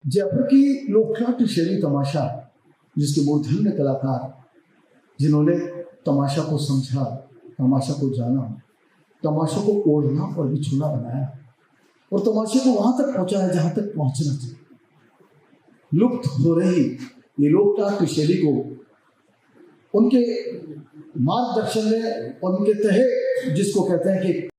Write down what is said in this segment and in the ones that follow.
जयपुर की लोकनाट्य शैली तमाशा, जिसके मूर्धन्य कलाकार जिन्होंने तमाशा को समझा, तमाशा को जाना, तमाशा को ओढ़ना और बिछोना बनाया और तमाशे को वहां तक पहुंचाया जहां तक पहुंचना चाहिए। लुप्त हो रही ये लोकनाट्य शैली को उनके मार्गदर्शन में, उनके तहे जिसको कहते हैं कि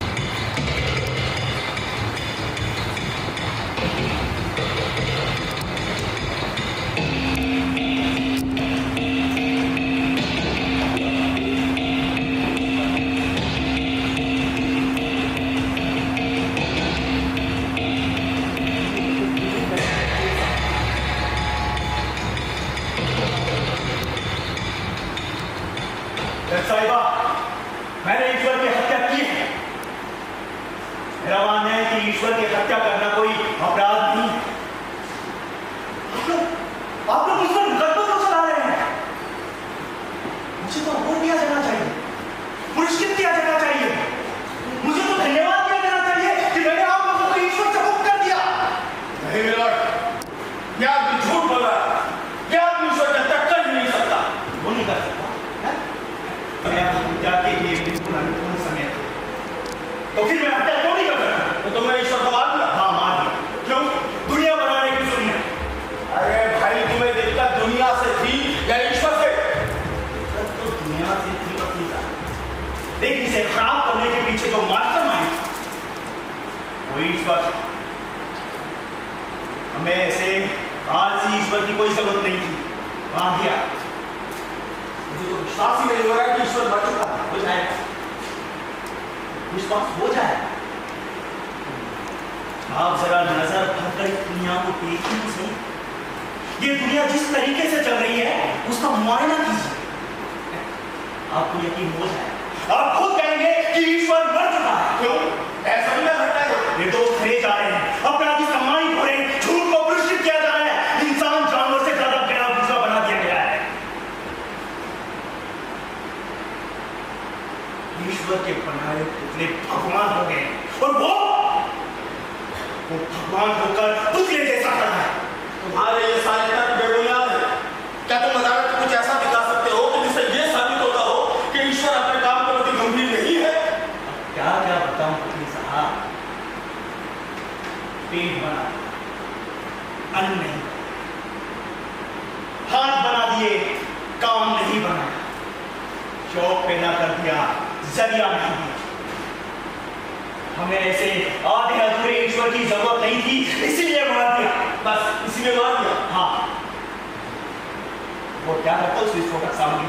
साहिबा, मैंने ईश्वर की हत्या की है। मेरा मानना है कि ईश्वर की हत्या करना कोई अपराध नहीं। आप लोग ईश्वर मुकदमा क्यों चला रहे हैं? मुझे तो अवार्ड दिया जाना चाहिए, पुरस्कृत दिया जाना चाहिए, मुझे तो धन्यवाद दिया जाना चाहिए कि मैंने आप लोगों को ईश्वर से मुक्त कर दिया। नहीं मिलॉर्ड, क्या आदमी झूठ बोल रहा है? क्या आदमी ईश्वर की हत्या कर ही नहीं सकता? वो नहीं कर सकता। जाके ये बिल्कुल अनुकूल समय है, तो फिर मैं हत्या क्यों नहीं कर सकता? तो तुमने ईश्वर को मार दिया? हाँ, मार दिया। क्यों? दुनिया बनाने की दुनिया। अरे भाई, तुम्हें दिक्कत दुनिया से थी या ईश्वर से? तो दुनिया से थी तो ठीक है, लेकिन इसे खराब करने के पीछे जो मास्टरमाइंड वो ईश्वर। हमें ऐसे आलसी ईश्वर की कोई जरूरत नहीं थी। मार दिया। मुझे तो विश्वास ही नहीं हो रहा है कि ईश्वर मर चुका है। हो जाएगा, विश्वास हो जाएगा। आप जरा नजर भरकर दुनिया को देखिए तो सही। ये दुनिया जिस तरीके से चल रही है उसका मुआयना कीजिए, आपको यकीन हो जाएगा। आप खुद कहेंगे कि ईश्वर मर चुका है। क्यों? ऐसा ही ना घटना है। निर्दोष खड़े जा रहे हैं, अपराधी सम्मानित हो रहे हैं, झूठ को पुरस्कृत किया जा रहा है, इंसान जानवर से ज्यादा गैर दूसरा बना दिया गया है। ईश्वर के बनाए पुतले भगवान हो गए और वो भगवान होकर पुतले जैसा कर रहा है। तुम्हारे ये सारे तर्क बेबुनियाद है। क्या तुम अदालत में कुछ ऐसा दिखा सकते हो कि जिससे ये साबित होता हो कि ईश्वर अपने काम के प्रति गंभीर नहीं है? क्या क्या बताऊं वकील साहब, पेट बना, अन्न नहीं, हाथ बना दिए, काम नहीं बनाया, शौक पैदा कर दिया, जरिया नहीं दिया। हमें ऐसे आधे अधूरे ईश्वर की जरूरत नहीं थी, इसीलिए मार दिया। बस इसी में मार दिया? हाँ। वो क्या करता उस विस्फोटक सामग्री?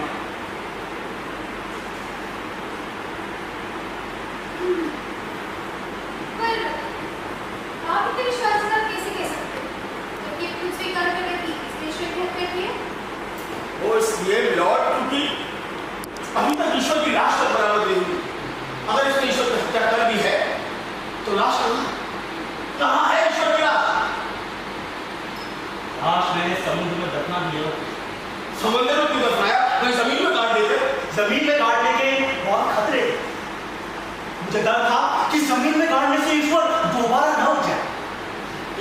पर आप इतने विश्वास के साथ कैसे कह सकते हो कि ये खुद स्वीकार कर लेती इसने ईश्वर की हत्या की है? वो इसलिए मिलॉर्ड क्योंकि अभी तक ईश्वर की लाश तक बरामद नहीं हुई। अगर इसने ईश्वर की हत्या कर दी है तो लाश कहाँ है? ईश्वर की लाश? लाश मैंने समुद्र में दफना दिया। समंदर में क्यों दफनाया? नहीं जमीन में काट देते। जमीन में गाड़ने के बहुत खतरे थे। मुझे डर था कि जमीन में गाड़ने से ईश्वर दोबारा न उठ जाए।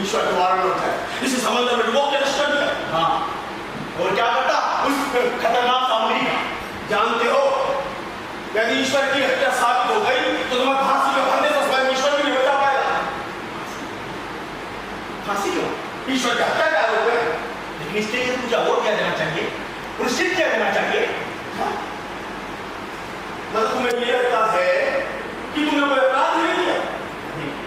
ईश्वर दोबारा न उठ जाए, इसे समंदर में डुबो के नष्ट कर दिया। हाँ, और क्या करता उस खतरनाक सामग्री का? जानते हो, यदि ईश्वर की हत्या साबित हो गई तो तुम्हें फांसी में फंदे से स्वयं ईश्वर भी नहीं बचा पाएगा। फांसी क्यों? ईश्वर की हत्या का आरोप है। लेकिन इसके लिए मुझे अवार्ड दिया जाना चाहिए, पुरस्कृत किया जाना चाहिए। मतलब तुम्हें ये लगता है कि तुमने कोई अपराध नहीं किया?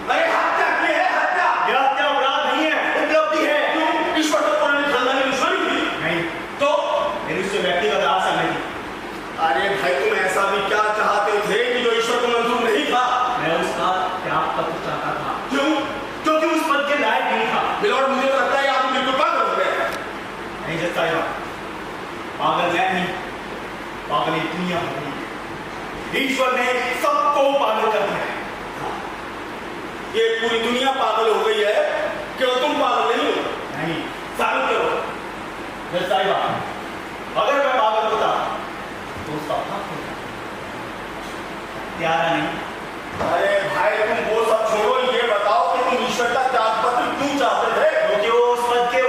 अरे हत्या की है, हत्या। यह हत्या अपराध नहीं है, उपलब्धि है। क्यों? ईश्वर तो पुराने खानदानी दुश्मनी थी। नहीं तो मेरी उससे व्यक्तिगत आशा नहीं। अरे भाई, तुम ऐसा भी क्या चाहते थे कि जो ईश्वर को मंजूर नहीं था? मैं उसका त्याग पत्र चाहता था। क्यों? क्योंकि उस पद के लायक नहीं था। मिलॉर्ड, मुझे तो लगता है आप बिल्कुल पागल हो गए। नहीं जस्ता, पागल मैं नहीं, पागल ये दुनिया हो गई। ईश्वर ने सबको पागल कर दिया। ये पूरी दुनिया पागल हो गई है, क्यों तुम पागल नहीं हो? नहीं, साबित करो। जस्ता, अगर मैं पागल होता तो उसका हक होता, हत्यारा नहीं। अरे भाई, तुम वो सब छोड़ो, ये बताओ कि तुम ईश्वर का त्याग पत्र क्यों चाहते थे? क्योंकि वो उस पद के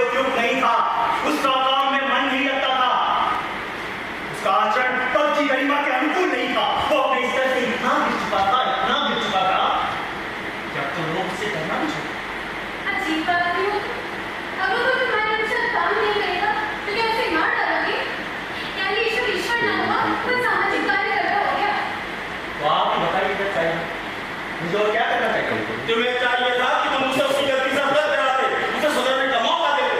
आचरण पद की गरिमा के अनुकूल नहीं था। वो अपने स्तर से इतना गिर चुका था कि अब तो लोग उसे करना भी चाहिए। अजीब बात नहीं होती। अगर वो तुम्हारे अनुसार काम नहीं करेगा तो क्या उसे मार डालोगे? यानी ईश्वर ना हुआ कोई सामाजिक कार्य करता हो गया। तो आप ही बताइए क्या चाहिए, मुझे और क्या करना चाहिए? तुम्हें चाहिए था कि तुम उसे उसकी गलती से अवगत कराते, उसे सुधरने का मौका देते।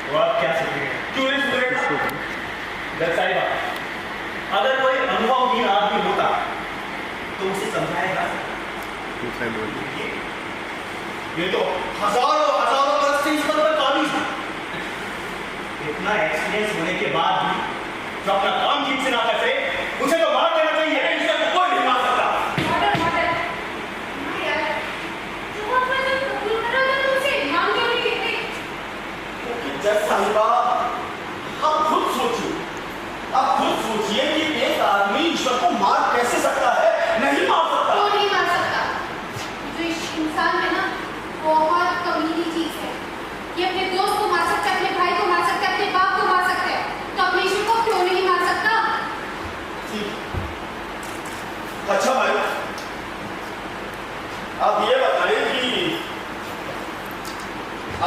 तो आप क्या सोचेंगे? क्यों नहीं सुधरेगा? सारी बात, अगर कोई अनुभवहीन आदमी होता तो उसे समझाएगा। ये तो हजारों वर्ष से इस पर काबिज है। इतना एक्सपीरियंस होने के बाद भी जो अपना काम ठीक से ना कर सके, उसे तो मार देना चाहिए। ईश्वर को कोई नहीं मार सकता। मॉडल हाँ यार, जो अपना जब कबूल करा था तो उसे मान क्यों नहीं कहते? क्योंकि जज साहिबा, आप खुद सोचिए कि एक आदमी ईश्वर को मार कैसे सकता है? नहीं मार सकता। क्यों नहीं मार सकता? जो इस इंसान में ना बहुत कमीनी चीज है। ये अपने दोस्त को मार सकता है, अपने भाई को मार सकता है, अपने बाप को मार सकता है, तो अपने ईश्वर को क्यों नहीं मार सकता? अच्छा भाई, आप ये बताइए कि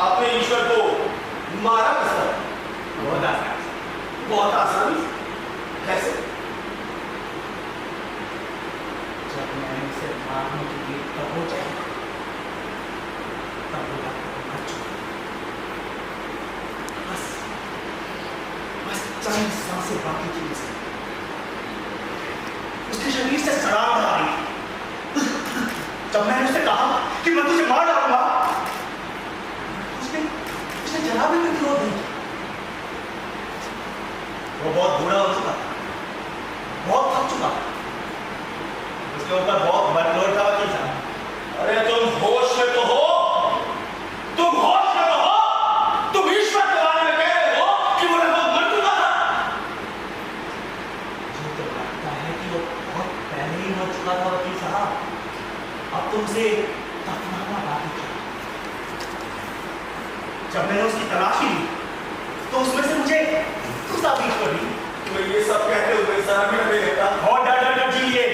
आपने ईश्वर को मारा कैसे? बहुत आसानी। कैसे? जब मैंने उसे मारने के लिए तब हो जाए तब बोला बस चंद सांसें बाकी थी उसे। उसके शरीर से शराब आ रही थी। जब मैंने उसे कहा कि मैं तुझे मार डालूंगा, उसने जरा भी विरोध नहीं किया। वो बहुत बूढ़ा हो चुका था, बहुत थक चुका था, उसके ऊपर बहुत वर्कलोड था वकील साहब। अरे तुम होश में तो हो, तुम होश में तो हो, तुम ईश्वर के बारे में कह रहे हो कि वो लगभग मर चुका था। मुझे तो लगता है कि वो बहुत पहले ही मर चुका था वकील साहब। अब तो उसे दफनाना बाकी था। जब मैंने उसकी तलाशी ली तो उसमें से मुझे कुछ साबित कर दी। मैं ये सब कहते हुए शराब में नहीं लेता। और डर डर कर जिए।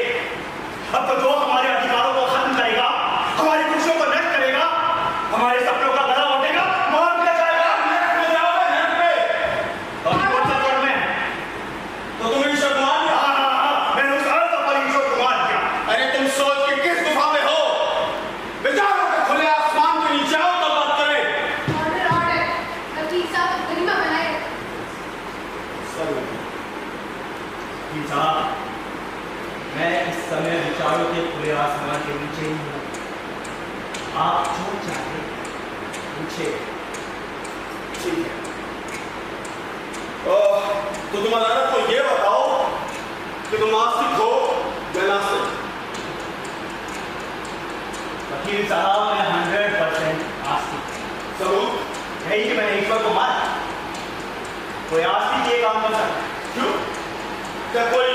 अब तो जो हमारे अधिकारों को खत्म करेगा, हमारी खुशियों को नष्ट करेगा, हमारे सपनों का गला घोटेगा, मार दिया जाएगा। तो तुम ईश्वर को मार दिया? हाँ, मैंने उस अर्थ पर ईश्वर को मार दिया। अरे तुम सोच के किस गुफा में हो? विचारों के खुले आसमान के नीचे आओ तब बात करें। ऑर्डर वकील साहब गरिमा बनाए। वकील साहब, मैं इस समय विचारों के खुले आसमान के नीचे ही हूँ। आप जो चाहे पूछे। ठीक है। तो तुम अदालत को ये बताओ कि तुम आस्तिक हो या नास्तिक? वकील साहब, मैं 100% आस्तिक। सबूत? यही कि मैंने ईश्वर को मारा। कोई आस्तिक ये काम कर सकता? क्यों? क्या कोई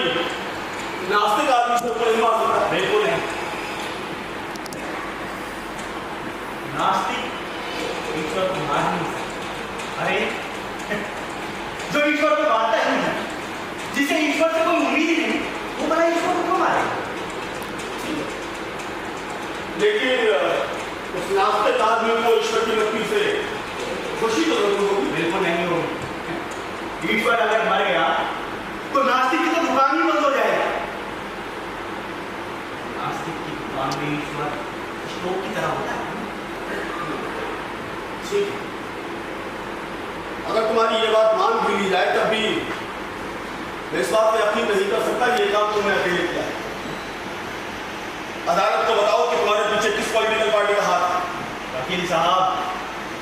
नास्तिक आदमी ईश्वर को नहीं मार सकता? बिल्कुल नहीं। नास्तिक ईश्वर को मार नहीं सकता। अरे जो ईश्वर को मारता ही नहीं, जिसे ईश्वर से कोई उम्मीद ही नहीं, वो भला ईश्वर को क्यों मारे? लेकिन उस नास्तिक आदमी को ईश्वर की मृत्यु से खुशी तो जरूर होगी। बिल्कुल नहीं होगी। ईश्वर अगर मर गया तो नास्तिक की तो दुकान ही बंद हो जाएगी। नास्तिक की दुकान में ईश्वर स्टोव की तरह होता है। ठीक है। अगर तुम्हारी ये बात मान भी ली जाए तब भी मैं इस बात पे यकीन नहीं कर सकता ये काम तुमने अकेले किया है। अदालत को बताओ कि तुम्हारे पीछे किस पॉलिटिकल पार्टी का हाथ है? वकील साहब,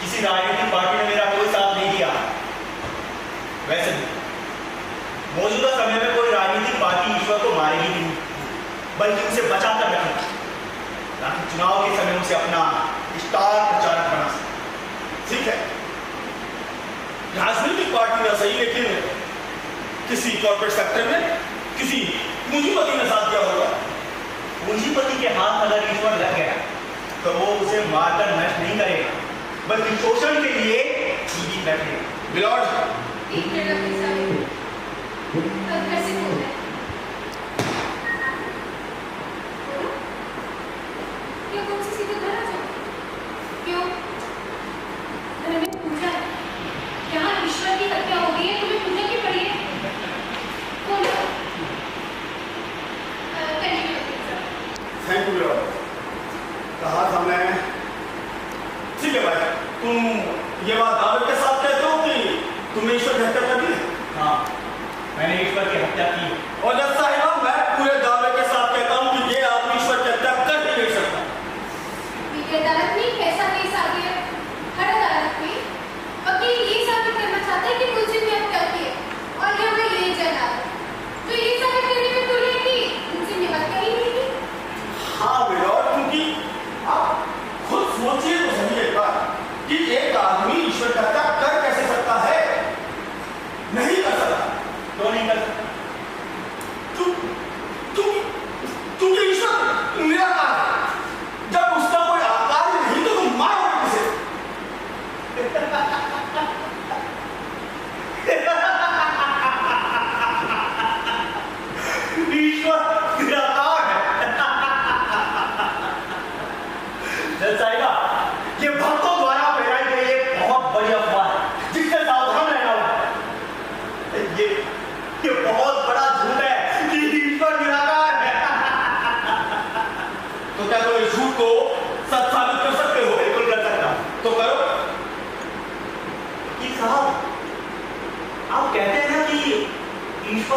किसी राजनीतिक पार्टी ने मेरा कोई साथ नहीं दिया। वैसे भी मौजूदा समय में कोई राजनीतिक पार्टी ईश्वर को मारेगी नहीं, बल्कि उसे बचा कर रखेगी, ताकि चुनाव के समय उसे अपना स्टार प्रचारक बना सके। ठीक है, राजनीतिक पार्टी ना सही, लेकिन किसी कॉर्पोरेट सेक्टर में किसी पूंजीपति ने साथ दिया होगा। पूंजीपति के हाथ अगर ईश्वर लग गया तो वो उसे मारकर नष्ट नहीं करेगा, बल्कि शोषण के लिए जीवित रखेगा। मिलॉर्ड, एक मिनट वकील साहब।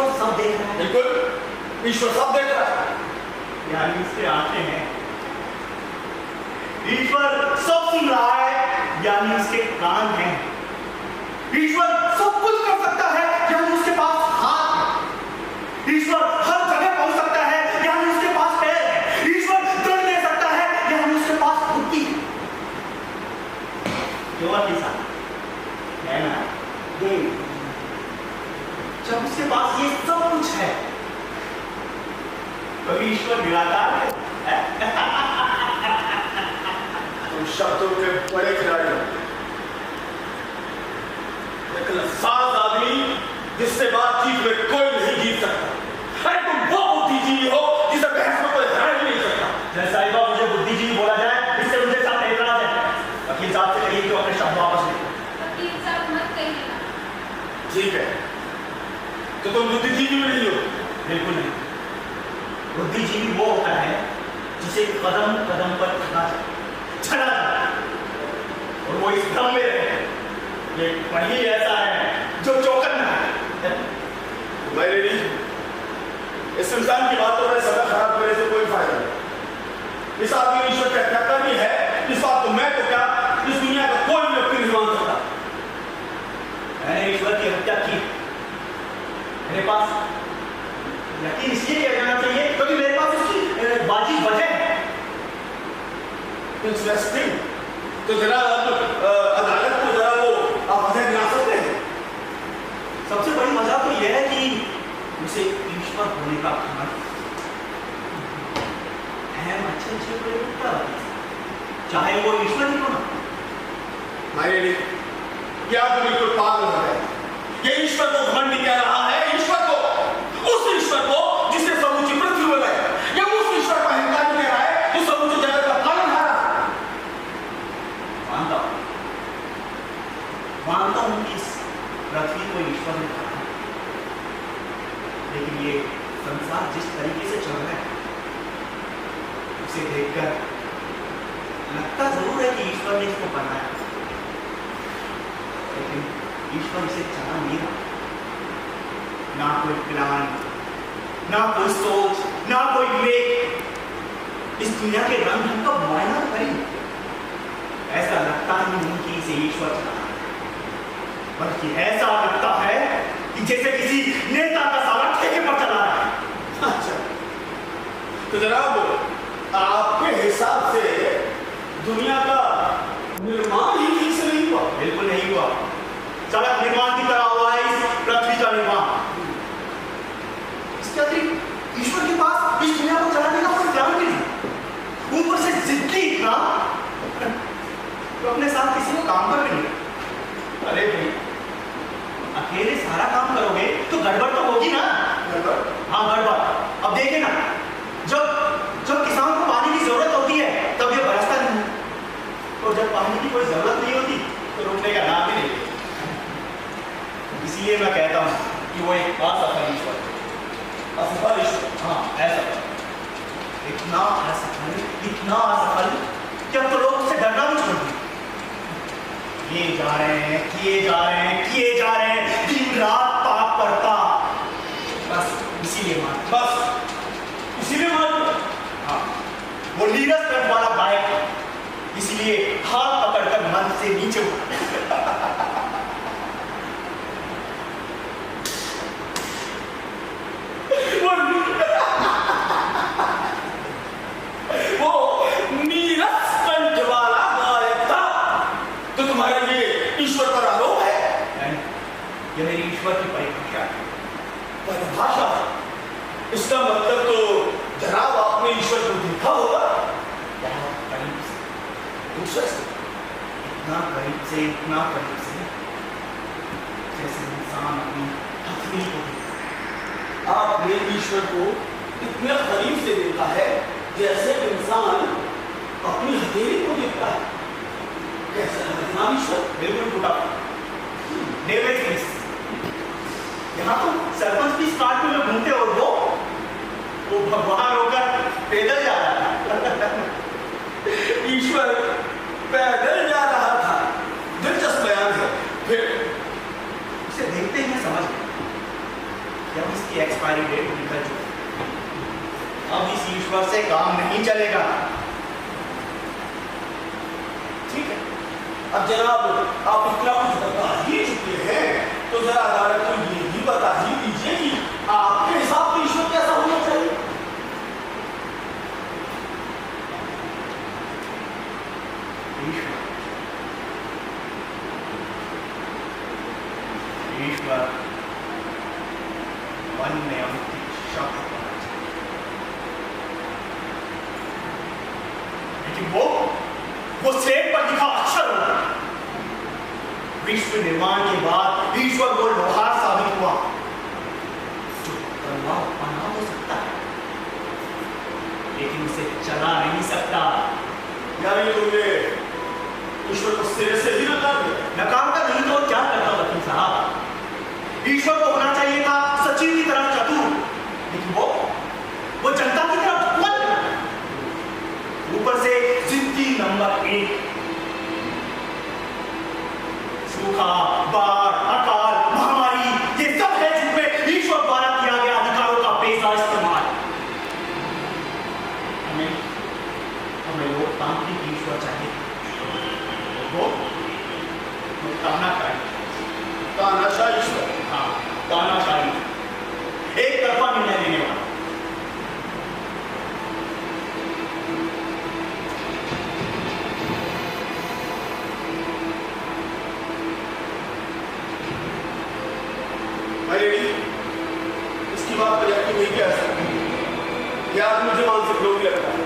ईश्वर सब देख रहा है। बिल्कुल, ईश्वर सब देख रहा है। यानी इसके आंखें हैं। ईश्वर सब सुन रहा है, यानी उसके कान हैं। ईश्वर सब कुछ कर सकता है, यानी उसके पास हाथ है। ईश्वर हर जगह पहुंच सकता है, यानी उसके पास पैर है। ईश्वर दर्द दे सकता है, यानी उसके पास बुद्धि है। क्यों किसान है ना? ये जब उसके पास ये सब कुछ है तो ईश्वर निराकार है। तुम शब्दों के बड़े खिलाड़ी हो। एक लफ्ज़ आदमी जिससे बातचीत में कोई नहीं जीत सकता। अरे तुम वो बुद्धिजीवी हो जिसे बहस में कोई हरा ही नहीं सकता। जैसा ही बात मुझे बुद्धिजीवी बोला जाए, इससे मुझे साथ एतराज है। वकील साहब से कहिए कि अपने शब्द वापस ले। वकील साहब मत कहिएगा। ठीक है, तो तुम बुद्धिजीवी नहीं हो। बिल्कुल नहीं। बुद्धिजीवी वो होता है जिसे कदम कदम पर चला जाए और वो इस दम में रहे। ये वही ऐसा है जो चौकन्ना है। मेरे लिए इस इंसान की बातों में समय खराब करने से कोई फायदा नहीं। इस आदमी ईश्वर की हत्या करनी है, इस बात को मैं तो क्या इस दुनिया का कोई भी व्यक्ति नहीं मान सकता। मैंने ईश्वर की हत्या की। मेरे पास यकीन इसलिए किया जाना चाहिए क्योंकि मेरे पास इसकी वाजिब वजह है। इंटरेस्टिंग। तो जरा अदालत को जरा वो आप वजह गिना सकते हैं? सबसे बड़ी वजह तो यह है कि उसे ईश्वर होने का घमंड है। अच्छे बड़े क्या चाहे वो ईश्वर ही हो ना। मेरे लिए क्या तो बिल्कुल पागल हो गए। ये ईश्वर को घमंडी कह रहा है। ईश्वर को, उस ईश्वर को जिसने समूची पृथ्वी बनाई, या उस ईश्वर को अहंकारी कह रहा है जो समूचे जगत का पालनहार है। मानता हूं कि इस पृथ्वी को ईश्वर ने बनाया, लेकिन ये संसार जिस तरीके से चल रहा है उसे देखकर लगता जरूर है कि ईश्वर ने इसको बनाया, लेकिन ईश्वर इसे चला नहीं रहा। ना कोई प्लान, ना कोई सोच, ना कोई विवेक। इस दुनिया के रंग ढंग का मुआयना करें। ऐसा लगता ही नहीं कि इसे ईश्वर चला, बल्कि ऐसा लगता है कि जैसे किसी नेता का सारा ठेके पर चला रहा है। अच्छा, तो जनाब आपके हिसाब से दुनिया का निर्माण ही ठीक से नहीं हुआ? बिल्कुल नहीं हुआ। सड़क निर्माण की तरह हुआ है इस पृथ्वी का निर्माण। इसके अतिरिक्त ईश्वर के पास इस दुनिया को चलाने का कोई प्लान नहीं। ऊपर से जिद्दी इतना तो अपने साथ किसी को काम पर भी नहीं। अरे भाई, अकेले सारा काम करोगे तो गड़बड़ तो होगी ना। गड़बड़? हाँ गड़बड़। अब देखिए ना, जब किसान को पानी की जरूरत होती है तब ये बरसता नहीं, और जब पानी की कोई जरूरत नहीं होती तो रुकने का नाम ही नहीं। इसलिए मैं कहता हूँ कि वो एक असफल ईश्वर है। असफल ईश्वर? हाँ, ऐसा इतना असफल कि अब तो लोग उससे डरना भी छोड़ दिए। किए जा रहे हैं, दिन रात पाप पड़ता। बस इसीलिए मान। हाँ, वो लीनस पेट वाला गायक है, इसलिए हाथ पकड़कर मन से नीचे उठा। वो नीरस कंठ वाला गायक था। तो तुम्हारा ये ईश्वर पर आरोप है? ये मेरी ईश्वर की परिभाषा है। परिभाषा? इसका मतलब तो जनाब आपने ईश्वर को देखा होगा? बहुत करीब से, दूसरे से? इतना करीब से जैसे इंसान अपनी हथेली को देखता है। आपने ईश्वर को इतने करीब से देखा है जैसे इंसान अपनी हथेली को देखता है। कैसा लगा ईश्वर? बिल्कुल टूटा। डेविड स्मिथ, यहाँ तो सरपंच की स्टार्ट में घूमते और वो भगवान होकर पैदल जा रहा था। ईश्वर पैदल जा रहा था। दिलचस्प बयान है। फिर उसे देखते ही मैं समझ गया कि अब इसकी उसकी एक्सपायरी डेट निकल चुकी है। अब इस ईश्वर से काम नहीं चलेगा। ठीक है, अब जनाब आप इतना कुछ बता ही चुके हैं तो जरा अदालत को ये भी बता ही दीजिए कि आपके हिसाब से ईश्वर कैसा होना चाहिए। ईश्वर मन में अंकित शब्द होना चाहिए, लेकिन वो स्लेट पर लिखा अक्षर होगा। विश्व निर्माण के बाद ईश्वर वो लोहार साबित हुआ जो तलवार बना तो सकता है लेकिन उसे चला नहीं सकता। यानी तुमने ईश्वर को सिरे से ही नकार दिया? नकारता नहीं तो क्या करता वकील साहब? ईश्वर को होना चाहिए था सचिव की तरफ चतुर, लेकिन वो जनता की तरफ दुश्मन, ऊपर से जिंदगी नंबर 1। सूखा, बाढ़, अकाल, महामारी, ये सब है जिनमें ईश्वर द्वारा किया गया अधिकारों का बेजा इस्तेमाल। हमें लोकतांत्रिक ईश्वर चाहिए, वो तानाशाही ईश्वर। हाँ, तानाशाही, एक तरफा निर्णय लेने वाला। इसकी बात पर यकीन नहीं किया सकती। यह आदमी मुझे मानसिक रोगी लगता है,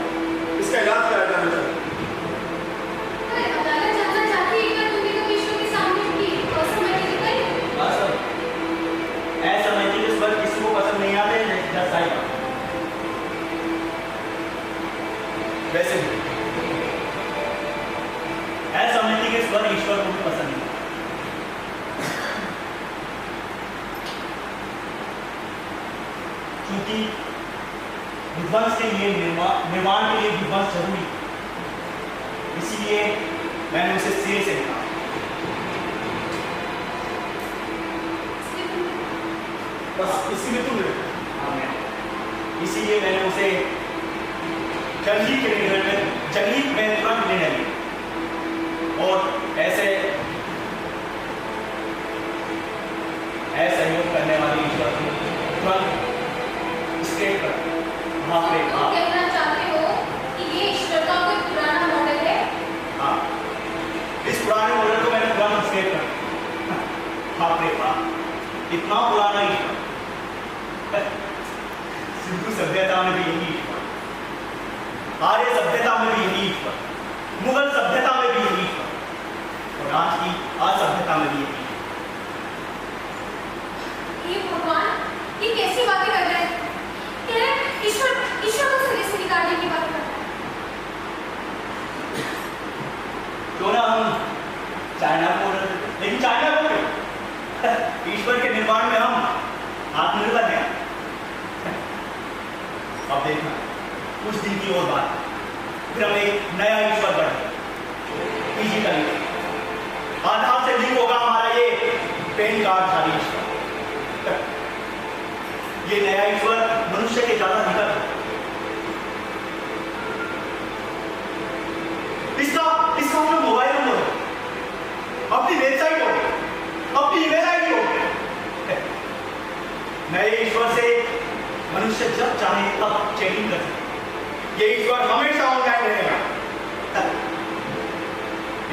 इसका इलाज कराया जाना चाहिए। अदालत जानना चाहती है कि तुमने कभी ईश्वर के सामने की असहमति दिखाई? हाँ सर, असहमति के स्वर किसी को पसंद नहीं आते हैं, वैसे भी असहमति के स्वर ईश्वर को भी पसंद नहीं। क्योंकि विध्वंस के लिए निर्माण के लिए विध्वंस जरूरी, इसीलिए मैंने उसे सिरे से लिखा। बस इसीलिए तुमने? हाँ, इसीलिए मैंने उसे जंगली में तुरंत लेने लिया और ऐसे असहयोग करने वाले ईश्वर को तुरंत स्टेट पर वहां पे तुम कहना चाहते हो कि ये ईश्वर का कोई पुराना मॉडल है? हाँ, इस पुराने मॉडल को मैंने तुरंत स्टेट कर। बाप रे बाप, इतना पुराना ईश्वर। सिंधु सभ्यता में भी यही ईश्वर, आर्य सभ्यता में भी यही ईश्वर, मुगल सभ्यता में भी यही ईश्वर और आज की असभ्यता में भी यही। ये भगवान, ये कैसी बातें कर रहे हैं? कह रहे हैं ईश्वर को सिरे से निकालने की बात कर रहा है। क्यों ना हम चाइना को ऑर्डर देते, लेकिन चाइना को क्यों? ईश्वर के निर्माण में हम आत्मनिर्भर हैं। अब देखना कुछ दिन की और बात, फिर हम एक नया ईश्वर बढ़े फिजिकली, आधार से लिंक होगा हमारा ये पेन कार्डधारी ईश्वर। ये नया ईश्वर मनुष्य के ज्यादा निकट है। इसका अपना मोबाइल नंबर हो, अपनी वेबसाइट हो, अपनी ईमेल आईडी हो। नए ईश्वर से मनुष्य जब चाहे तब चैटिंग कर सकते। ये ईश्वर हमेशा ऑनलाइन रहेगा।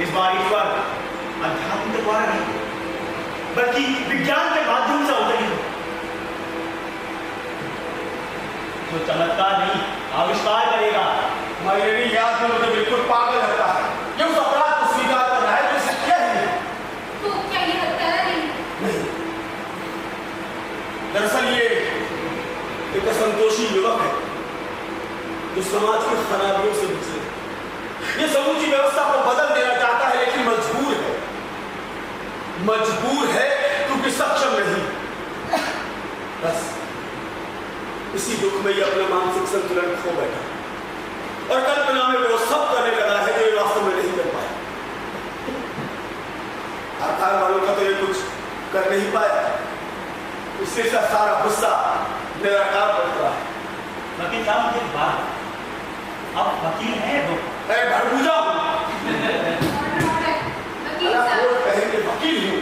इस बार ईश्वर अध्यात्म के द्वारा नहीं बल्कि विज्ञान के माध्यम से अवतरित हो, जो चमत्कार नहीं आविष्कार करेगा। मेरी याद में मुझे बिल्कुल पागल लगता है। ये उस अपराध को स्वीकार कर रहा है जो इसे किया ही नहीं। तो क्या ये हत्यारा नहीं? दरअसल ये एक असंतोषी युवक है जो समाज की खराबियों से गुजरे। ये समूची व्यवस्था को बदल देना चाहता है लेकिन मजबूर है क्योंकि सक्षम नहीं। बस इसी दुख में ये अपना मानसिक संतुलन खो बैठा और कल्पना में वो सब करने लगा है जो ये वास्तव में नहीं कर पाया। आधार वालों का तो ये कुछ कर नहीं पाया, इस इसलिए सारा गुस्सा मेरा काम करता है। वकील साहब मुझे एक बात, आप वकील हैं तो मैं भड़बूजा हूँ, वकील साहब कोर्ट कहेंगे वकील हूँ।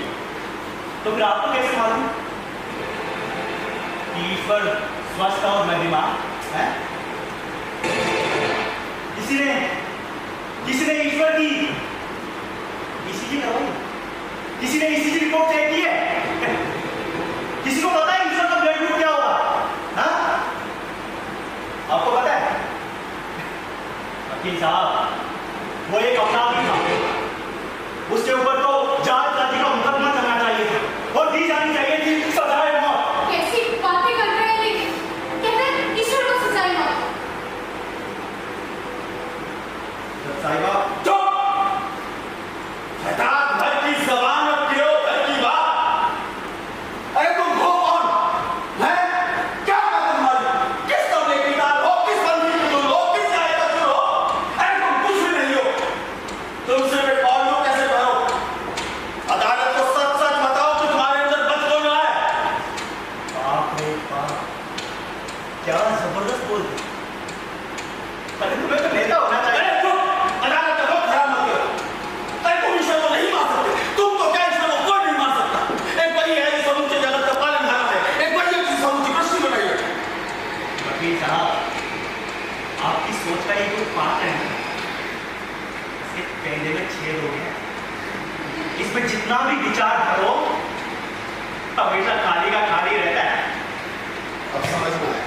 फिर आपको कैसे मालूम कि ईश्वर स्वस्थ और मैं बीमार है? किसी ने ईश्वर की ईसीजी करवाई? किसी ने ईसीजी रिपोर्ट चेक की है? किसी को पता है ईश्वर का ब्लड ग्रुप क्या होगा? हाँ, आपको पता है? वकील साहब, वो एक अपराधी था, उसके ऊपर तो जाति का मुकदमा करना चाहिए था और दी जानी चाहिए थी सजाए मौत। कैसी बातें कर रहे हैं, लेकिन कहते हैं ईश्वर को सजाए मौत। साहिबा चुप! शैतान भर की जबान और किलो भर की बात। अरे तुम हो कौन? हैं? क्या बात तुम्हारी? किस कमरे की दाल हो? किस बंदी की तुम हो? किस जाए का तुम हो? अरे तुम कुछ भी नहीं हो। तुमसे मैं कौन हूं, कैसे भरो? अदालत को सच सच बताओ कि तुम्हारे अंदर बच कौन रहा है? बाप रे बाप, क्या जबरदस्त बोल रहे। अरे तुम्हें तो नेता होना चाहिए। अरे चुप! अदालत का वक्त खराब मत करो। अरे तुम ईश्वर को नहीं मान सकते। तुम तो क्या ईश्वर को कोई नहीं मान सकता। एक वही है जो समूचे जगत का पालनहार है। एक वही है जो समूची सृष्टि बनाई है। वकील साहब, आपकी सोच का ये जो पार्ट है ना, इसके पहले में छेद हो गया। इसमें जितना भी विचार करो हमेशा खाली का खाली रहता है। अब समझ में आया।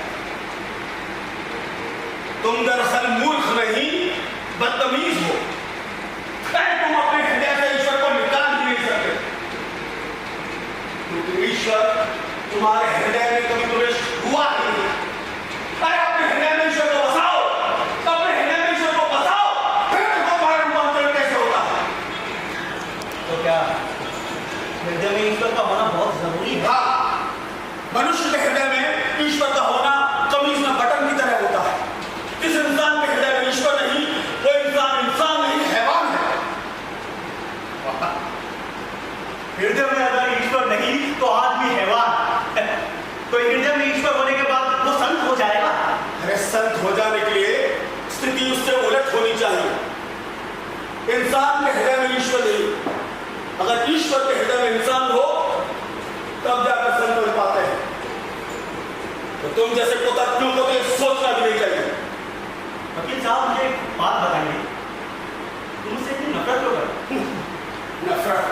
तुम दरअसल मूर्ख नहीं, बदतमीज हो। अरे तुम अपने हृदय से ईश्वर को निकाल ही नहीं सकते, क्योंकि ईश्वर तुम्हारे हृदय में कभी प्रवेश हुआ ही नहीं। अरे अपने हृदय में ईश्वर को बसाओ, अपने हृदय में ईश्वर को बसाओ, फिर तुम्हारा रूपांतरण कैसे होगा? तो क्या हृदय में ईश्वर का होना बहुत जरूरी है? हाँ, मनुष्य के हृदय में ईश्वर का होना कमीज में बटन की तरह होता है। जिस इंसान के हृदय में ईश्वर नहीं, वो इंसान नहीं, हैवान है। हृदय में अगर ईश्वर नहीं तो आदमी हैवान। तो हृदय में ईश्वर होने के बाद वो संत हो जाएगा। अरे संत हो जाने के लिए स्थिति उससे उलट होनी चाहिए। इंसान के हृदय में ईश्वर नहीं, अगर ईश्वर के हृदय में इंसान हो तब जाकर संत हो पाते हैं। तो तुम जैसे कुतर्कियों को तो ये सोचना भी नहीं चाहिए। वकील साहब, मुझे एक बात बताइए, तुमसे इतनी नफरत क्यों कर? नफरत?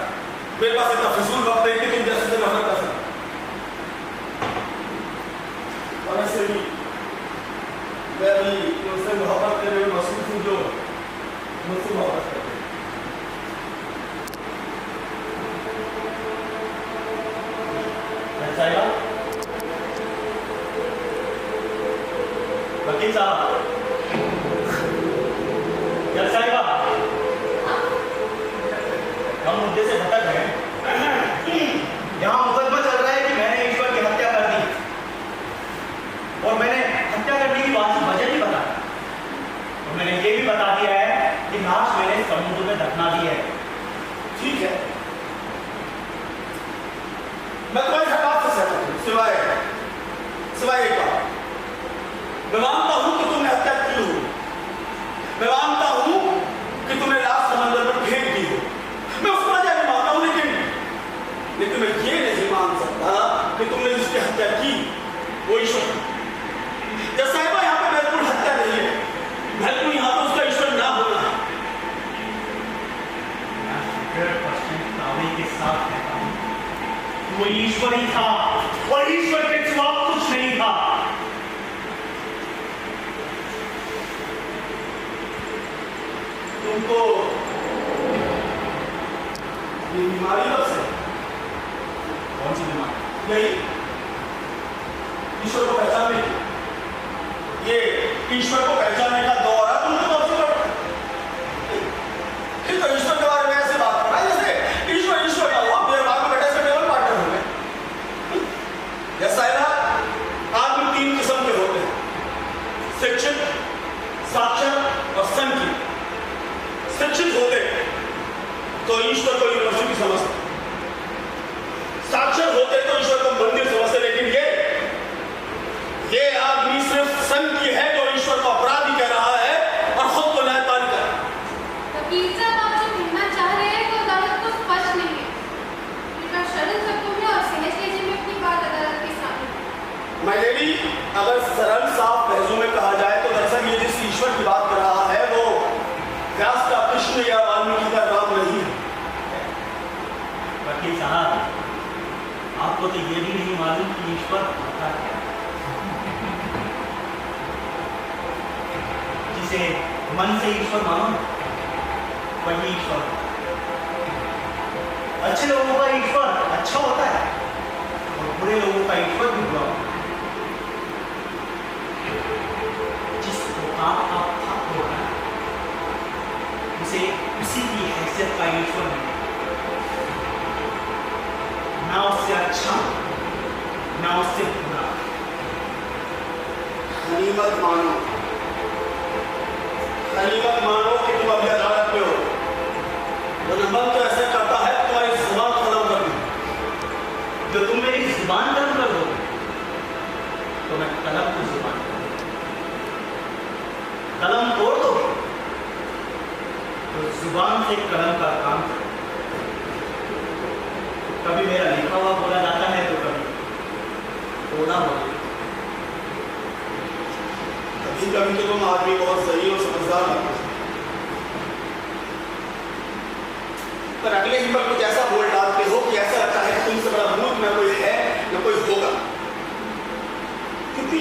मेरे पास इतना फिजूल वक्त नहीं कि तुम जैसे से नफरत कर सकते। और ऐसे भी मैं भी तुमसे मोहब्बत करने में महसूस हूँ जो मुझसे मोहब्बत करते हैं। वकील साहब, जज साहिबा, हम मुद्दे से भटक गए। यहाँ मुकदमा चल रहा है कि मैंने ईश्वर की हत्या कर दी और मैंने हत्या करने की वाजिब वजह भी बता, और मैंने ये भी बता दिया है कि लाश मैंने समुद्र में दफना दी है। ठीक है, मैं तुम्हारी हर बात से सहमत हूँ, सिवाय एक बात। मैं मानता हूं कि तुमने हत्या की हो, मैं मानता हूं कि तुमने लाश समंदर में फेंक दी हो, मैं उस वजह भी मानता हूं, लेकिन मैं ये नहीं मान सकता कि तुमने जिसकी हत्या की वो ईश्वर। जब साहिबा यहाँ पे महत्वपूर्ण हत्या नहीं है, महत्वपूर्ण यहाँ पे उसका ईश्वर ना होना है। के साथ कहता हूं, वो ईश्वर ही था और ईश्वर के सिवा कुछ नहीं था। तुमको ये बीमारी कब से? कौन सी बीमारी? यही ईश्वर को पहचानने की, ये ईश्वर को पहचानने का दौर है तुमको कब से पड़ा? तो ईश्वर के बारे में ऐसे बात कर रहा है जैसे ईश्वर का हुआ मेरे बाप में बेटे से टेबल पार्टनर हो गए। जैसा है ना, आदमी 3 किस्म के होते हैं, शिक्षित, साक्षर और संकीर्ण। शिक्षित होते तो ईश्वर को यूनिवर्सिटी समझते, साक्षर होते तो ईश्वर को मंदिर समझते, लेकिन अगर सरल साफ लहजों में कहा जाए तो दरअसल ये जिस ईश्वर की बात कर रहा है वो व्यास का कृष्ण या वाल्मीकि का राम नहीं है। वकील साहब, आपको तो ये भी नहीं मालूम कि ईश्वर होता क्या है। जिसे मन से ईश्वर मानो वही ईश्वर होता है। अच्छे लोगों का ईश्वर अच्छा होता है और बुरे लोगों का ईश्वर भी बुरा होता है। जिसको आप हक होगा उसे उसी की हैसियत का ईश्वर मिले, ना उससे अच्छा ना उससे बुरा। गनीमत मानो कि तुम अभी अदालत में हो, वो जो मन तो ऐसे करता है तुम्हारी जुबान खत्म कर दूं। जो तुम मेरी जुबान खत्म कर दोगे तो मैं कलम को जुबान कर दूंगा। कलम तोड़ दोगे तो जुबान से कलम का काम करो। कभी मेरा लिखा हुआ बोला जाता है तो कभी बोला बोले। कभी कभी तो तुम आदमी बहुत सही और समझदार लगते हो, पर अगले ही पल कुछ ऐसा बोल डालते हो कि ऐसा लगता है कि तुमसे बड़ा मूर्ख न कोई है न कोई होगा। कितनी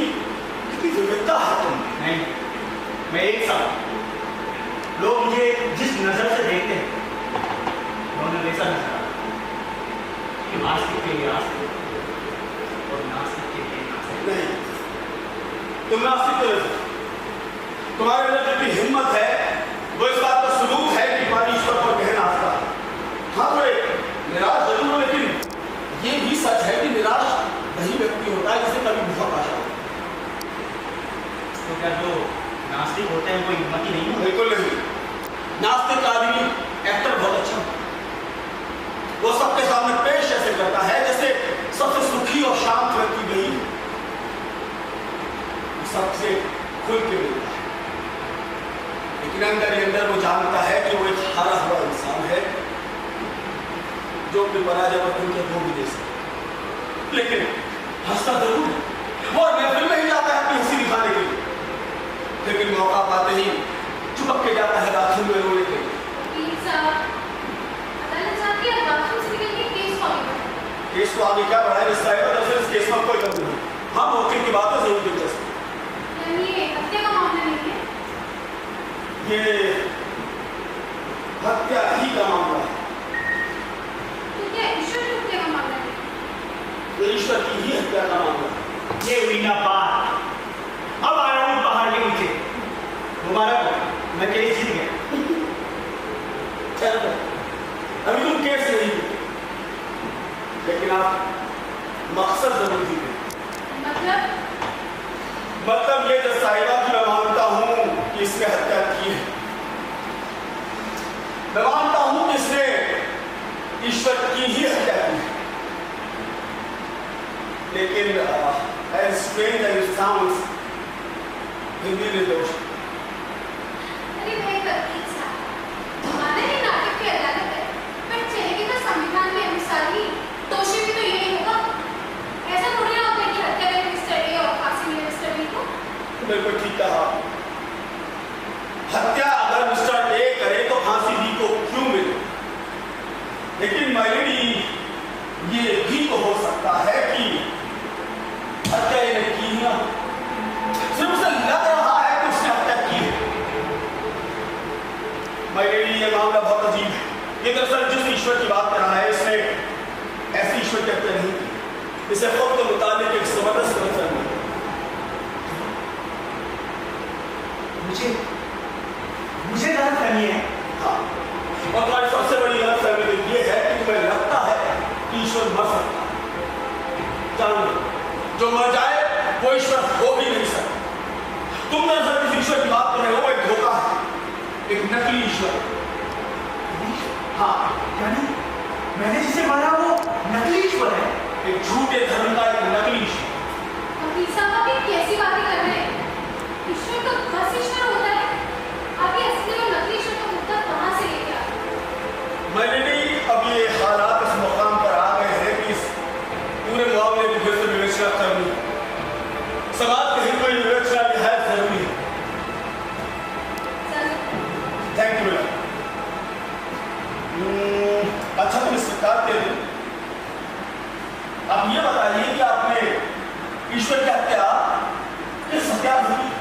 विविधता है तुम। नहीं, मैं एक साथ लोग मुझे जिस नजर से देखते हैं उन्होंने वैसा नजर आस्तिक के लिए आस्तिक और नास्तिक के लिए नास्तिक। नहीं, तुम नास्तिक तो नहीं। तुम्हारे अंदर जितनी हिम्मत है वो इस बात का सबूत है कि तुम्हारी ईश्वर पर गहन आस्था है। हाँ, थोड़े निराश जरूर हो, लेकिन ये भी सच है कि निराश वही व्यक्ति होता है जिसे कभी बहुत आशा हो। तो क्या जो नास्तिक होते हैं वो हिम्मती नहीं होते? बिल्कुल नहीं। नास्तिक आदमी एक्टर बहुत अच्छा होता है। वो सबके सामने पेश ऐसे करता है जैसे सबसे सुखी और शांत व्यक्ति गई सबसे खुल के मिलता है, लेकिन अंदर ही अंदर वो जानता है कि वो एक हारा हुआ इंसान है जो अपनी पराजय पर खुल के वो भी दे सकता, लेकिन हंसता जरूर है और महफिल में ही जाता है अपनी हंसी दिखाने के लिए, लेकिन मौका पाते ही चुपक के जाता है बाथरूम में रोने के लिए। केस को आगे क्या बढ़ाए इस केस में कोई कमी नहीं। हाँ, वकील की बात है जरूर दिलचस्प। ये हत्या का मामला नहीं है? ये हत्या ही का मामला है। तो क्या ईश्वर की हत्या का मामला है? ये ईश्वर की ही हत्या का मामला है। ये हुई ना बात। अब आ रहा हूँ पहाड़ के नीचे। मुबारक, मैं केस जीत गया। अभी तुम केस नहीं जीते, लेकिन आप मकसद जरूर जीते। मतलब ये जो साहिबा की मैं मानता हूं कि इसने हत्या की है, मैं मानता हूं कि इसने ईश्वर की ही हत्या की है, लेकिन as strange as it sounds, Hindi निर्दोष। अरे मैं एक वकील साहब, माने नहीं नाटक की अदालत है, पर चलेगी तो संविधान के अनुसार ही, दोषी भी तो यही होगा। ऐसा थोड़ी ना होता है कि हत्या करें मिस्टर ए और फांसी मिले मिस्टर बी को। बिल्कुल ठीक कहा। हत्या अगर मिस्टर ए करे तो फांसी बी को क्यों मिले, लेकिन मायली ये भी तो हो सकता है कि हत्या ये नहीं की ना, सिर्फ उसे लग रहा है कि उसने हत्या की है। मायली ये मामला बहुत अजीब है। ये दरअसल जिस ईश्वर की बात कर रहा है इसने ऐसी ईश्वर की हत्या नहीं की, इसे खुद के मुताबिक एक जबरदस्त गलतफहमी है। मुझे गलतफहमी है। हाँ, और तुम्हारी सबसे बड़ी गलतफहमी तो ये है कि तुम्हें लगता है कि ईश्वर मर सकता है। जान लो, जो मर जाए वो ईश्वर हो भी नहीं सकता। तुम दरअसल जिस ईश्वर की बात कर रहे हो वो एक धोखा है, एक नकली ईश्वर। हाँ, यानी मैंने जिसे मारा वो नकली ईश्वर है, एक झूठे धर्म का एक नकली ईश्वर। वकील साहब आप ये कैसी बातें कर रहे हैं? ईश्वर तो बस ईश्वर होता है। आप ये असली और नकली ईश्वर का मुद्दा कहाँ से लेके आ रहे हैं? मैंने नहीं, अब ये हालात इस मुकाम पर आ गए हैं कि इस पूरे मामले की फिर से विवेचना करनी। अब ये बताइए कि आपने ईश्वर की हत्या किस हत्या से की?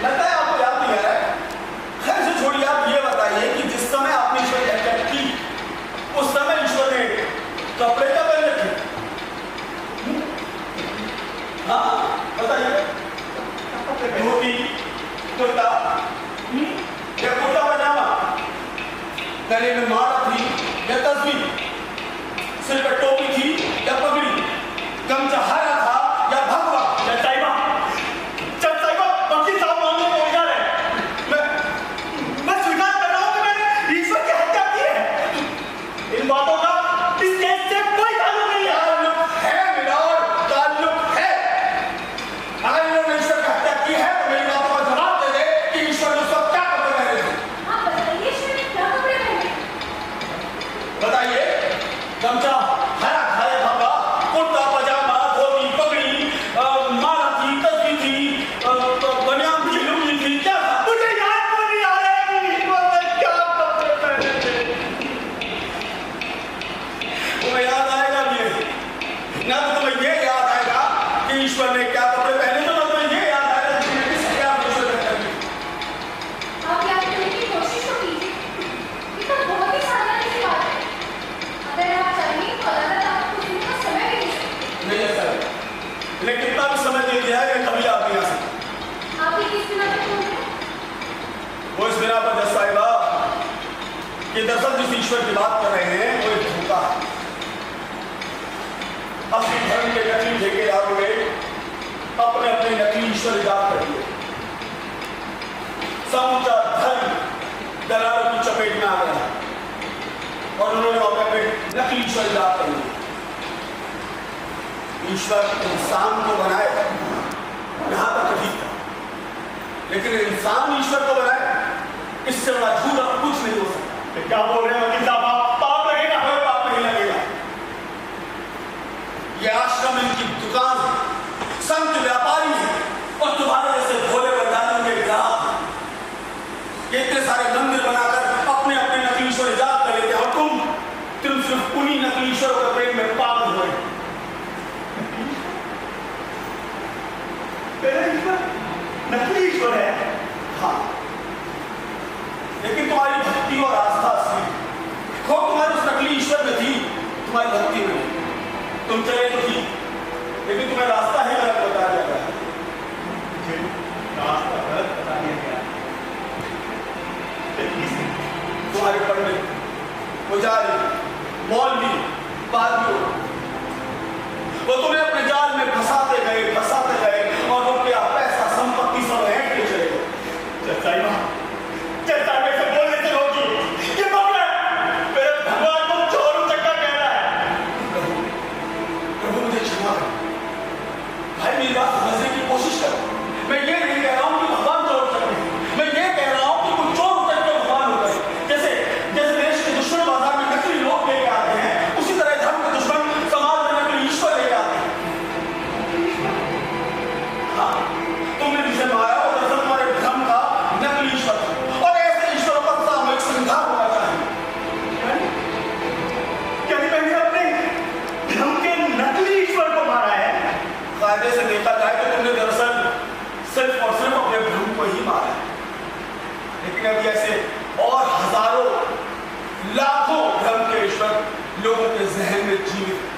लगता है आपको याद नहीं आ रहा है। खैर से छोड़िए, आप ये बताइए कि जिस समय आपने ईश्वर की हत्या की उस समय ईश्वर ने कपड़े क्या पहन रखे? हाँ बताइए, धोती, कुर्ता या कुर्ता पजामा, गले में माला थी या तस्वीर, सिर पर टोपी थी या पगड़ी, गमछा हरा था या भगवा? वकील साहब मामले को उलझा रहे हैं। मैं स्वीकार कर रहा हूं कि मैंने ईश्वर की हत्या की है। इन बातों का इस केस से कोई ताल्लुक नहीं है। ताल्लुक है मिलॉर्ड, ताल्लुक है। अगर इन्होंने ईश्वर की हत्या की है तो मेरी बातों का जवाब दे दे कि ईश्वर ने उस वक्त क्या कपड़े पहने थे? हाँ बताइए, ईश्वर ने क्या कपड़े पहने? बताइए। गमछा हरा था या भगवा, कुर्ता पजामा, धोती, पगड़ी, माला थी, तस्वीर थी, बनियान थी, लुंगी थी, क्या था? मुझे याद तो नहीं आ रहा है कि ईश्वर ने क्या कपड़े पहने थे। तुम्हें याद आएगा भी नहीं। ना तो तुम्हें ये याद आएगा कि ईश्वर ने क्या कपड़े पहने थे, ना तुम्हें ये याद आएगा कि मैंने किस हत्या में ईश्वर ने हत्या की। आप याद करने की कोशिश तो कीजिए। ये तो बहुत ही साधारण सी बात है। अगर आप चाहें तो अदालत आपको कुछ दिन का समय भी दे सकती है। नहीं है सर, लेकिन कितना भी समय दे दिया है कि कभी आप नहीं आ सकते। आप ही किस बिना पे बोल रहे हैं? वो इस बिना पर जज साहिबा कि दरअसल जिस ईश्वर की बात कर रहे हैं वो एक धोखा है। असली धर्म के नकली ठेकेदारों ने अपने अपने नकली ईश्वर इजाद कर दिए। समूचा धर्म दलालों की चपेट में आ गया और उन्होंने अपने अपने नकली ईश्वर इजाद कर लिए। ईश्वर इंसान को बनाए यहां तक ठीक था, लेकिन इंसान ईश्वर को बनाए इससे बड़ा झूठ अब कुछ नहीं हो सकता। क्या बोल रहे हैं वकील साहब आप? पाप लगेगा? कोई पाप नहीं लगेगा। ये आश्रम इनकी दुकान है, संत व्यापारी है और तुम्हारे जैसे भोले बंदारों के ग्राहक हैं। ये इतने सारे मंदिर बनाकर अपने अपने नकली ईश्वर इजाद कर लेते हैं और तुम सिर्फ उन्हीं नकली ईश्वरों के प्रेम में पागल हुए। नकली ईश्वर है? हाँ, लेकिन तुम्हारी भक्ति और आस्था असली खो तुम्हारे उस नकली ईश्वर में थी, तुम्हारी भक्ति में नहीं। तुम चले तो थी, लेकिन तुम्हें रास्ता ही गलत बता दिया गया। मुझे रास्ता गलत बता दिया गया। तुम्हारे पंडित, पुजारी, मौलवी, बादियों, वो तुम्हें अपने जाल में फंसाते गए और वो क्या पैसा संपत्ति सब ऐंठ के चले गए। से बोलने से रोकी। ये मामला है। मेरे भगवान को चोर उचक्का कह रहा है। प्रभु मुझे क्षमा करो भाई, मेरी बात समझने की कोशिश करो। मैं ये नहीं कह रहा हूं कि भगवान चोर उचक्के, मैं ये कह रहा हूं कि कुछ चोर उचक्के भगवान होते हैं। जैसे देश के दुश्मन बाजार में नकली लोग लेके आते हैं, उसी तरह धर्म के दुश्मन समाज में नकली ईश्वर लेके आते हैं। हाँ, तुमने जिसे मारा वो दरअसल तुम्हारे धर्म का नकली ईश्वर था और ऐसे ईश्वरों पर सामूहिक संहार होना चाहिए। क्या मैंने अपने धर्म के नकली ईश्वर को मारा है? कायदे से देखा जाए तो तुमने दरअसल सिर्फ और सिर्फ अपने धर्म को ही मारा है, लेकिन अभी ऐसे और हजारों लाखों धर्म के ईश्वर लोगों के जहन में जीवित हैं।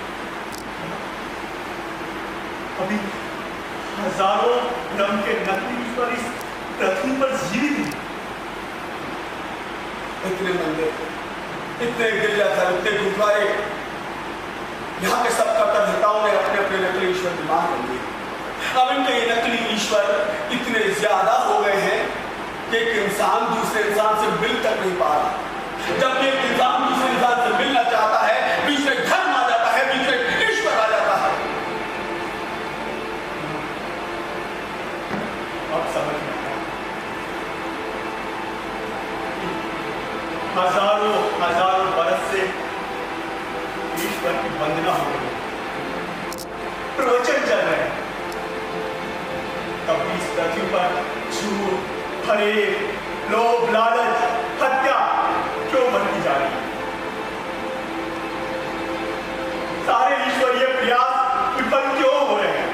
अभी हजारों धर्म के नकली ईश्वर इस पृथ्वी पर जीवित हैं। इतने मंदिर, इतने गिरजाघर, इतने गुरुद्वारे, यहाँ के सब कट्टरताओं ने अपने अपने नकली ईश्वर निर्माण कर लिए। अब इनके ये नकली ईश्वर इतने ज्यादा हो गए हैं कि एक इंसान दूसरे इंसान से मिल तक नहीं पा रहा। जब एक इंसान दूसरे इंसान से मिलना चाहता है, बीच में धर्म आ जाता है, बीच में ईश्वर आ जाता है। अब समझ में आया। हजारों बरस से ईश्वर की वंदना हो रही है, प्रवचन चल रहे हैं, तब भी इस पृथ्वी पर झूठ, फरेब, लोभ, लालच, हत्या क्यों बढ़ती जा रही है? सारे ईश्वरीय प्रयास विफल क्यों हो रहे हैं?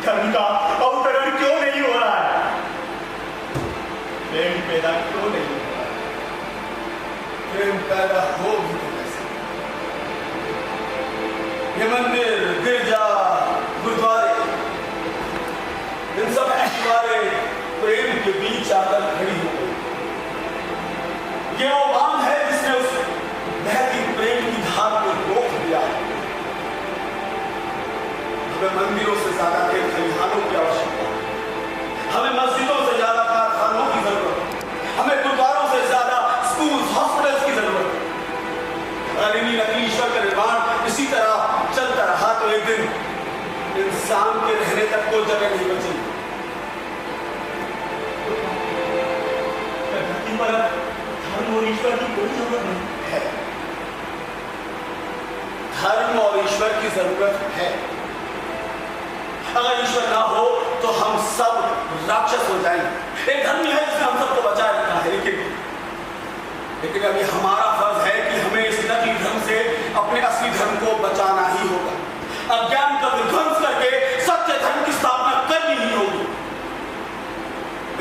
धर्म का अवतरण क्यों नहीं हो रहा है? प्रेम पैदा क्यों नहीं हो रहा है? प्रेम पैदा हो भी तो कैसे? ये मंदिर, गिरजा, गुरुद्वारे, इन सब की दीवारें प्रेम के बीच आकर खड़ी हो गई। ये वो बांध है जिसने उस बहती प्रेम की धार को रोक दिया है। हमें मंदिरों से ज्यादा खेल खलिहानों की आवश्यकता है। हमें मस्जिदों से ज्यादा कारखानों की जरूरत है। हमें गुरुद्वारों से ज्यादा स्कूल, हॉस्पिटल्स की जरूरत है। अगर इन्हीं नकली ईश्वर का निर्माण इसी तरह चलता रहा तो एक दिन इंसान के रहने तक कोई जगह नहीं बचेगी। पर धर्म और ईश्वर की कोई जरूरत नहीं है। धर्म और ईश्वर की जरूरत है। अगर ईश्वर ना हो तो हम सब राक्षस हो जाएंगे। एक धर्म है जिसने हम सबको बचाए रखा है, लेकिन अभी हमारा फर्ज है कि हमें इस नकली धर्म से अपने असली धर्म को बचाना ही होगा। अज्ञान का विध्वंस करके सत्य धर्म की स्थापना करनी ही होगी।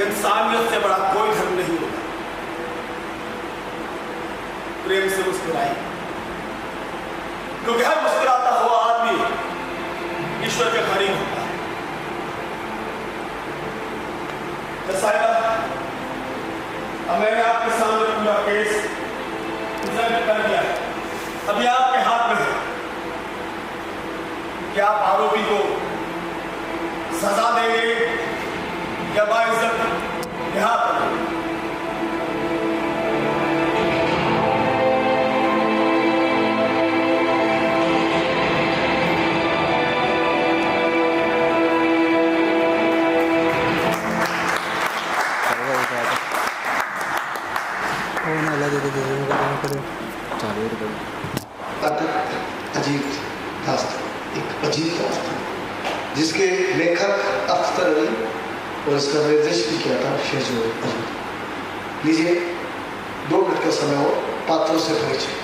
इंसानियत से बड़ा कोई धर्म नहीं होगा। प्रेम से मुस्कुराई, क्योंकि हर मुस्कुराता हुआ आदमी ईश्वर के करीब होता है। अब मैंने आपके सामने पूरा केस प्रेजेंट कर दिया है। अभी आपके हाथ में है कि आप आरोपी को सजा देंगे या बाइज्जत रिहा करेंगे। अजीब दास्तान, एक अजीब दास्तान जिसके लेखक अख्तर अली और इसका निर्देश भी किया था शेजोर अली। लीजिए 2 मिनट का समय हो, पात्रों से परिचय।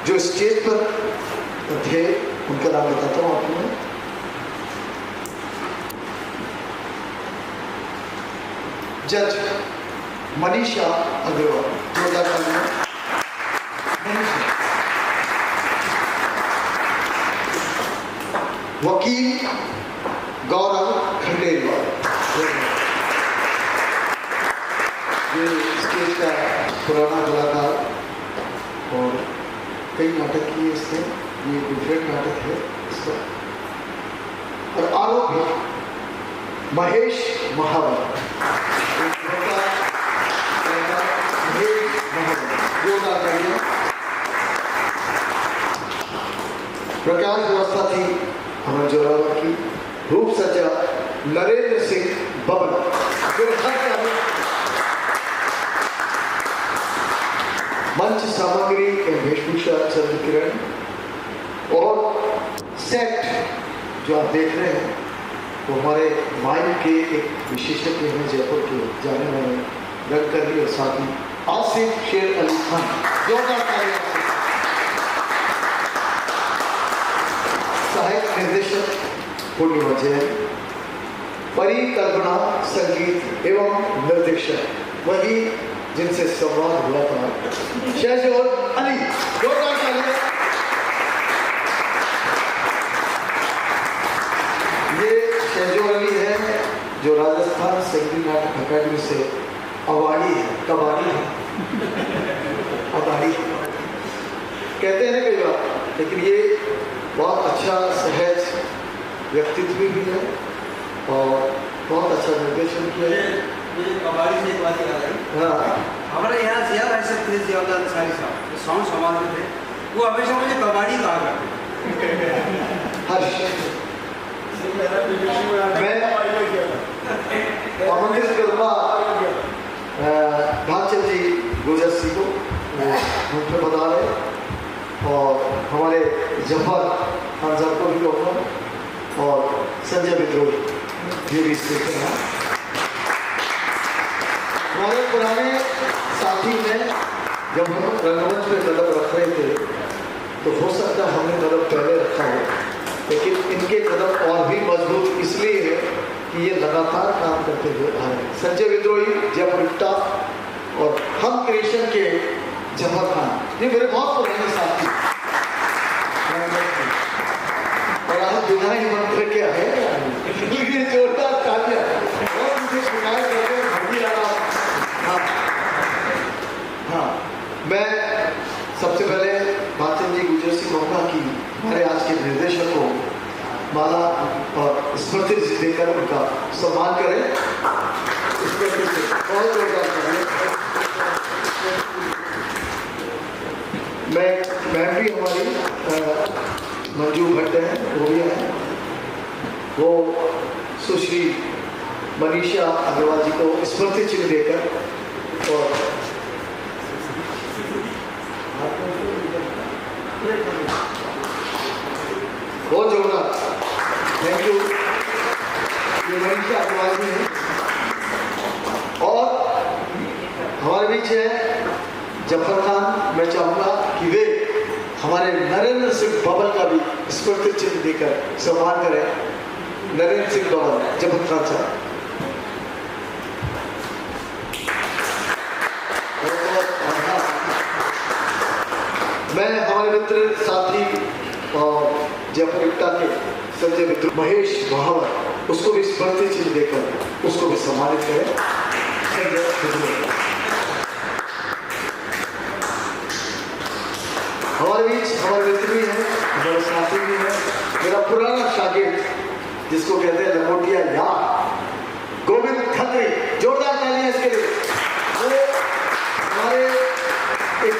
जो स्टेज पर थे उनका नाम बताता हूँ आपको। जज मनीषा अग्रवाल, वकील गौरव खंडेलवाल, ये स्टेज का पुराना कलाकार और कई नाटक किए इसने, ये डिफरेंट नाटक है इसका। और आरोपी महेश महावर, प्रकाश व्यवस्था थी अमर जोरावर की, रूप सज्जा नरेंद्र सिंह बबन, मंच सामग्री वेशभूषा चंद्र किरण, और सेट जो आप देख रहे हैं वो हमारे माइक के एक विशेषज्ञ हैं, जयपुर के जाने वाले रंगकर्मी और साथी आसिफ शेर अली खान। सहायक निर्देशक पूर्णिमा जैन, परिकल्पना संगीत एवं निर्देशक वही जिनसे संवाद हुआ था शेजोर अली। ये शेजोर अली है जो राजस्थान संगीत नाटक अकादमी से अवार्डी है, कबाड़ी है, अवार्डी कहते हैं ना कई बार, लेकिन ये बहुत अच्छा सहज व्यक्तित्व भी है और बहुत अच्छा निर्देशन किया है। ये कबाड़ी से एक बात याद आई। हाँ, हमारे यहाँ जिया ऐसे थे, जियाउद्दीन अंसारी साहब साउंड समाज में थे, वो हमेशा मुझे कबाड़ी कहा करते। हर्ष मैं आमंत्रित करूँगा भागचंद जी गुजर सिंह को, मंच पे बता रहे, और हमारे जफर खान साहब को भी कहूँगा, और संजय विद्रोही ये भी स्टेज पर हैं। हमारे पुराने साथी ने जब हम रंगमंच पे कदम रख रहे थे तो हो सकता है हमने कदम पहले रखा हो, लेकिन इनके कदम और भी मजबूत इसलिए है कि ये लगातार काम करते हुए आ रहे हैं। संजय विद्रोही, जयपुर और हम क्रिएशन के जफर खान, ये मेरे बहुत पुराने साथी, और आज दुनिया ही मंत्र क्या है, लेकिन जोरदार तालियां और मुझे शिकायत करते हैं भर्ती लगा। हाँ, मैं सबसे पहले भागचंद जी गुजर से कहूँगा कि हमारे आज के निर्देशक को माला और स्मृति देकर उनका सम्मान करें। स्मृति से बहुत जोरदार करें। मैम भी हमारी मंजू भट्ट हैं, वो भी हैं, वो सुश्री मनीषा अग्रवाल जी को स्मृति चिन्ह देकर और बहुत जोरदार थैंक यू। ये मनीषा अग्रवाल जी हैं, और हमारे बीच है जफर खान। मैं चाहूँगा कि वे हमारे नरेंद्र सिंह बबल का भी स्मृति चिन्ह देकर सम्मान करें। नरेंद्र सिंह बबल, जफर खान साहब। मैं हमारे मित्र साथी और जयपुर के संजय मित्र महेश महावर, उसको भी स्मृति चिन्ह देकर उसको भी सम्मानित करें। हमारे बीच हमारे मित्र भी हैं, हमारे साथी भी हैं, मेरा पुराना शागिर्द जिसको कहते हैं लंगोटिया यार, गोविंद खत्री, जोरदार तालियां इसके लिए। वो हमारे एक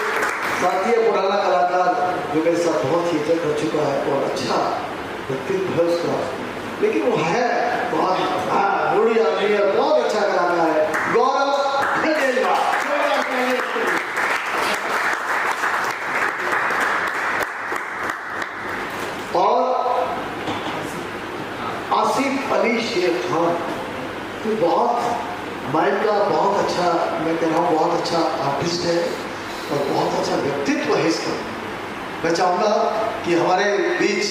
साथी है, पुराना कलाकार जो मेरे साथ बहुत थिएटर कर चुका है और अच्छा व्यक्तित्व है उसका, लेकिन वो है बहुत बूढ़ी आदमी है, बहुत अच्छा कलाकार है, गौरव खंडेलवाल। और आसिफ अली शेख खान, तो बहुत माइंड का बहुत अच्छा, मैं कह रहा हूँ बहुत अच्छा आर्टिस्ट है और बहुत अच्छा व्यक्तित्व है इसका। मैं चाहूँगा कि हमारे बीच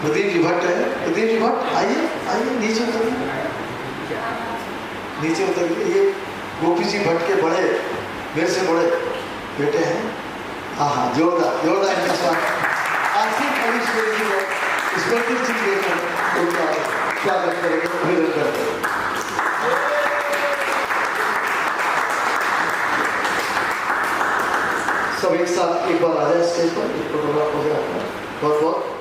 प्रदीप जी भट्ट है। प्रदीप जी भट्ट आइए, आइए नीचे उतरिए, नीचे उतरिए। ये गोपी जी भट्ट के बड़े, मेरे से बड़े बेटे हैं। हाँ हाँ, जोरदार जोरदार इनका स्वागत। आसिफ अली शेख जी को स्मृति चिन्ह देकर उनका स्वागत करेंगे, अभिनंदन करते हैं। सब एक साथ एक बार आ जाए स्टेज पर, फोटोग्राफ हो गया। बहुत बहुत